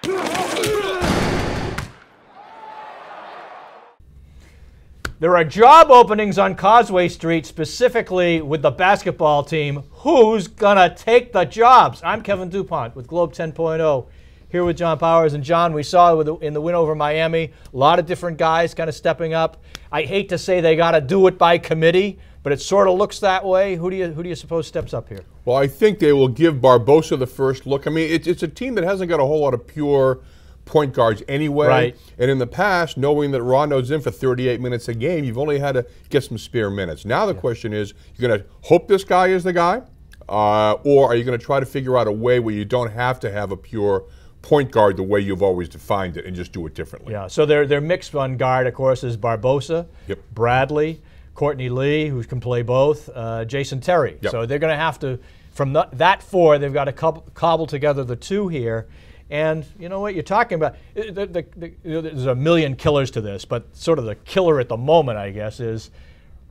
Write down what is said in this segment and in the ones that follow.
There are job openings on Causeway Street, specifically with the basketball team. Who's gonna take the jobs? I'm Kevin Dupont with Globe 10.0, here with John Powers. And John, we saw in the win over Miami, a lot of different guys kind of stepping up. I hate to say they got to do it by committee, but it sort of looks that way. Who do you suppose steps up here? Well, I think they will give Barbosa the first look. I mean, it's a team that hasn't got a whole lot of pure point guards anyway. Right. And in the past, knowing that Rondo's in for 38 minutes a game, you've only had to get some spare minutes. Now the question is, you're going to hope this guy is the guy, or are you going to try to figure out a way where you don't have to have a pure point guard the way you've always defined it and just do it differently? Yeah, so their mixed on guard, of course, is Barbosa, yep, Bradley, Courtney Lee, who can play both, Jason Terry. Yep. So they're going to have to, from that four, they've got to cobble together the two here. And you know what you're talking about, there's a million killers to this, but sort of the killer at the moment, I guess, is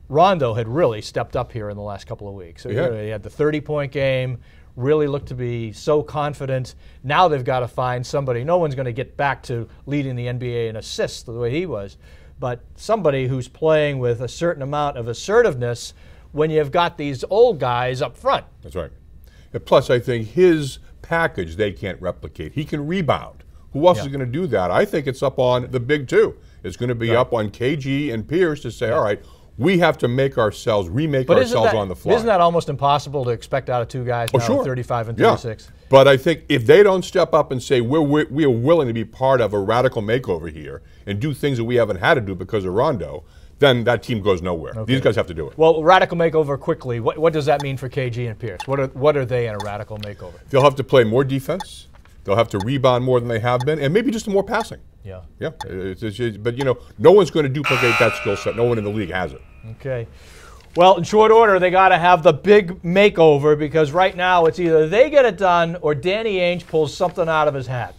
Rondo had really stepped up here in the last couple of weeks. So he had the 30-point game, really looked to be so confident. Now they've got to find somebody. No one's going to get back to leading the NBA in assists the way he was, but somebody who's playing with a certain amount of assertiveness when you've got these old guys up front. That's right. And plus, I think his package they can't replicate. He can rebound. Who else is going to do that? I think it's up on the big two. It's going to be up on KG and Pierce to say, all right, we have to remake ourselves on the fly. Isn't that almost impossible to expect out of two guys now, sure. 35 and 36? Yeah. But I think if they don't step up and say we are willing to be part of a radical makeover here and do things that we haven't had to do because of Rondo, then that team goes nowhere. Okay. These guys have to do it. Well, radical makeover quickly. What does that mean for KG and Pierce? What are they in a radical makeover? They'll have to play more defense. They'll have to rebound more than they have been, and maybe just more passing. Yeah. Yeah. But you know, no one's going to duplicate that skill set. No one in the league has it. Okay. Well, in short order, they got to have the big makeover because right now it's either they get it done or Danny Ainge pulls something out of his hat.